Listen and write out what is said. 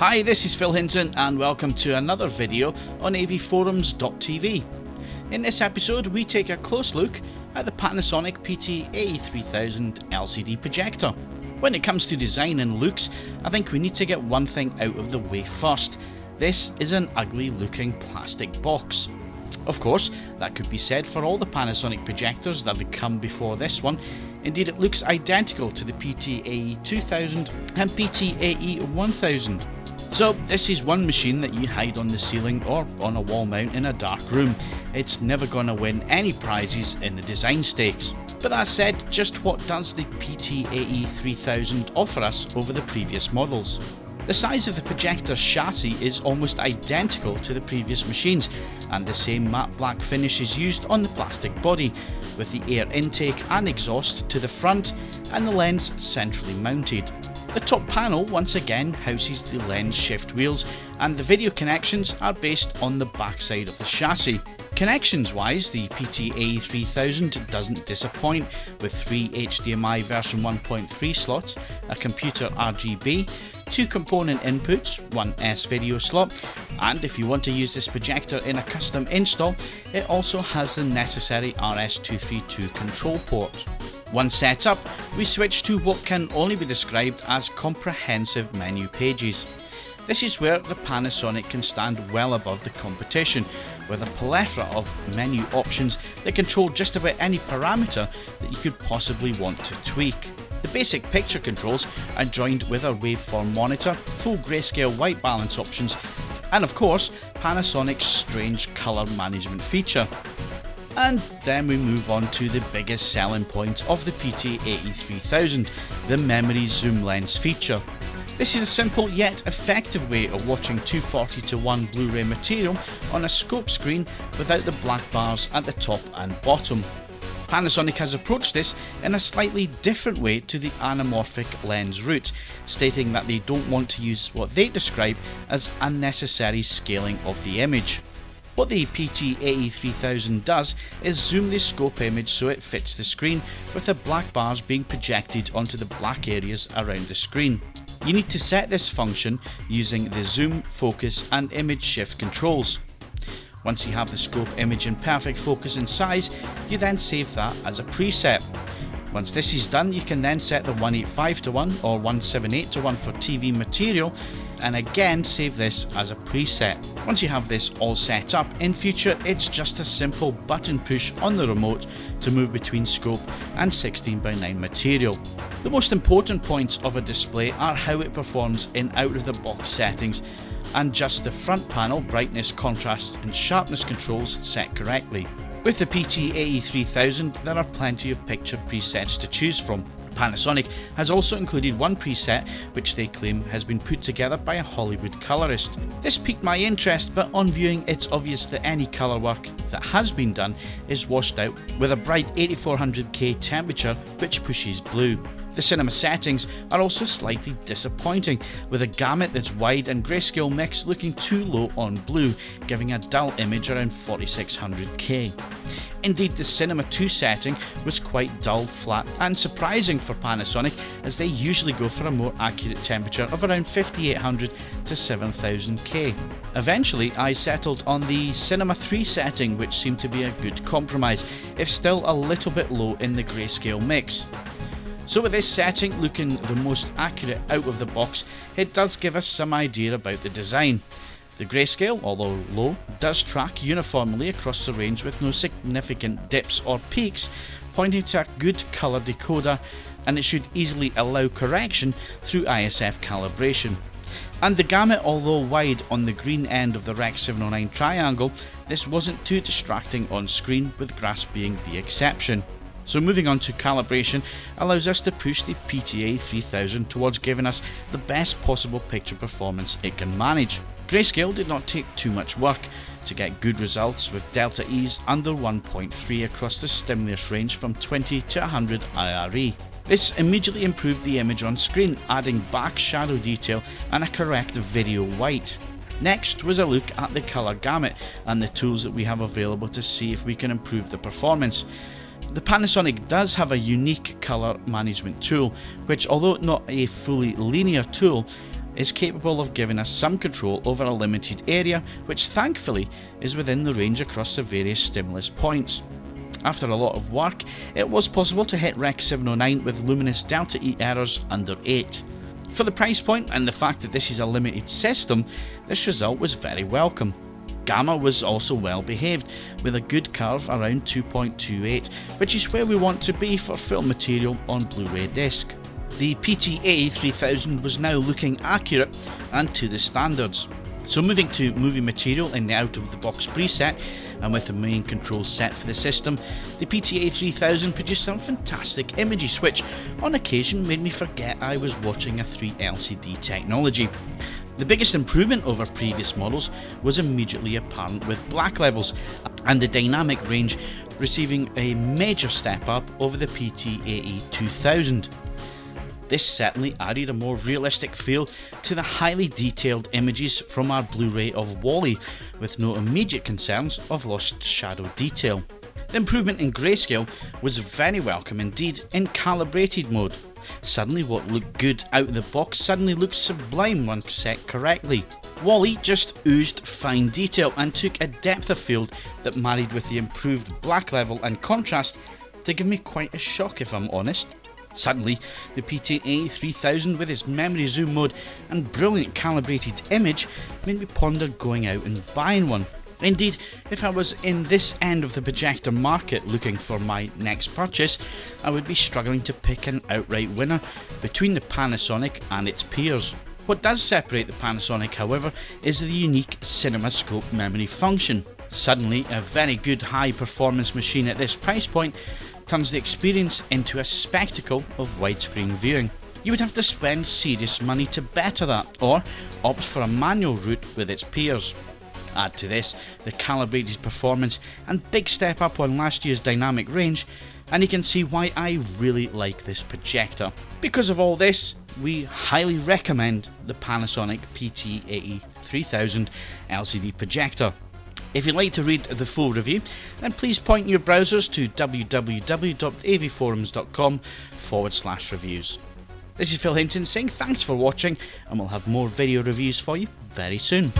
Hi, this is Phil Hinton and welcome to another video on avforums.tv. In this episode we take a close look at the Panasonic PT-AE3000 LCD projector. When it comes to design and looks, I think we need to get one thing out of the way first. This is an ugly looking plastic box. Of course, that could be said for all the Panasonic projectors that have come before this one. Indeed, it looks identical to the PT-AE3000 and PT-AE1000. So this is one machine that you hide on the ceiling or on a wall mount in a dark room. It's never going to win any prizes in the design stakes. But that said, just what does the PT-AE3000 offer us over the previous models? The size of the projector chassis is almost identical to the previous machines, and the same matte black finish is used on the plastic body, with the air intake and exhaust to the front and the lens centrally mounted. The top panel once again houses the lens shift wheels, and the video connections are based on the backside of the chassis. Connections wise, the PT-AE3000 doesn't disappoint, with 3 HDMI version 1.3 slots, a computer RGB, 2 component inputs, 1 S-video slot, and if you want to use this projector in a custom install, it also has the necessary RS-232 control port. Once set up, we switch to what can only be described as comprehensive menu pages. This is where the Panasonic can stand well above the competition, with a plethora of menu options that control just about any parameter that you could possibly want to tweak. The basic picture controls are joined with a waveform monitor, full grayscale white balance options, and of course Panasonic's strange colour management feature. And then we move on to the biggest selling point of the PT-AE3000, the memory zoom lens feature. This is a simple yet effective way of watching 240:1 Blu-ray material on a scope screen without the black bars at the top and bottom. Panasonic has approached this in a slightly different way to the anamorphic lens route, stating that they don't want to use what they describe as unnecessary scaling of the image. What the PT-AE3000 does is zoom the scope image so it fits the screen, with the black bars being projected onto the black areas around the screen. You need to set this function using the zoom, focus and image shift controls. Once you have the scope image in perfect focus and size, you then save that as a preset. Once this is done, you can then set the 185:1 or 178:1 for TV material, and again save this as a preset. Once you have this all set up, in future it's just a simple button push on the remote to move between scope and 16:9 material. The most important points of a display are how it performs in out-of-the-box settings, and just the front panel brightness, contrast and sharpness controls set correctly. With the PT-AE3000 there are plenty of picture presets to choose from. Panasonic has also included one preset which they claim has been put together by a Hollywood colorist. This piqued my interest, but on viewing it's obvious that any colour work that has been done is washed out with a bright 8400K temperature which pushes blue. The cinema settings are also slightly disappointing, with a gamut that's wide and grayscale mix looking too low on blue, giving a dull image around 4600K. Indeed, the Cinema 2 setting was quite dull, flat and surprising for Panasonic, as they usually go for a more accurate temperature of around 5800 to 7000K. Eventually I settled on the Cinema 3 setting, which seemed to be a good compromise, if still a little bit low in the grayscale mix. So with this setting looking the most accurate out of the box, it does give us some idea about the design. The grayscale, although low, does track uniformly across the range with no significant dips or peaks, pointing to a good colour decoder, and it should easily allow correction through ISF calibration. And the gamut, although wide on the green end of the Rec 709 triangle, this wasn't too distracting on screen, with grass being the exception. So moving on to calibration allows us to push the PT-AE3000 towards giving us the best possible picture performance it can manage. Grayscale did not take too much work to get good results, with delta E's under 1.3 across the stimulus range from 20 to 100 IRE. This immediately improved the image on screen, adding back shadow detail and a correct video white. Next was a look at the colour gamut and the tools that we have available to see if we can improve the performance. The Panasonic does have a unique colour management tool, which, although not a fully linear tool, is capable of giving us some control over a limited area, which thankfully is within the range across the various stimulus points. After a lot of work, it was possible to hit Rec 709 with luminous delta E errors under 8. For the price point and the fact that this is a limited system, this result was very welcome. Gamma was also well behaved, with a good curve around 2.28, which is where we want to be for full material on Blu-ray disc. The PT-AE3000 was now looking accurate and to the standards. So moving to movie material in the out of the box preset, and with the main controls set for the system, the PT-AE3000 produced some fantastic images which on occasion made me forget I was watching a 3 LCD technology. The biggest improvement over previous models was immediately apparent with black levels, and the dynamic range receiving a major step up over the PT-AE2000. This certainly added a more realistic feel to the highly detailed images from our Blu-ray of WALL-E, with no immediate concerns of lost shadow detail. The improvement in grayscale was very welcome indeed in calibrated mode. Suddenly what looked good out of the box suddenly looks sublime when set correctly. WALL-E just oozed fine detail and took a depth of field that married with the improved black level and contrast to give me quite a shock, if I'm honest. Suddenly, the PT-AE3000 with its memory zoom mode and brilliant calibrated image made me ponder going out and buying one. Indeed, if I was in this end of the projector market looking for my next purchase, I would be struggling to pick an outright winner between the Panasonic and its peers. What does separate the Panasonic, however, is the unique CinemaScope memory function. Suddenly, a very good high performance machine at this price point turns the experience into a spectacle of widescreen viewing. You would have to spend serious money to better that, or opt for a manual route with its peers. Add to this the calibrated performance and big step up on last year's dynamic range, and you can see why I really like this projector. Because of all this, we highly recommend the Panasonic PT-AE3000 LCD projector. If you'd like to read the full review, then please point your browsers to www.avforums.com/reviews. This is Hinton saying thanks for watching, and we'll have more video reviews for you very soon.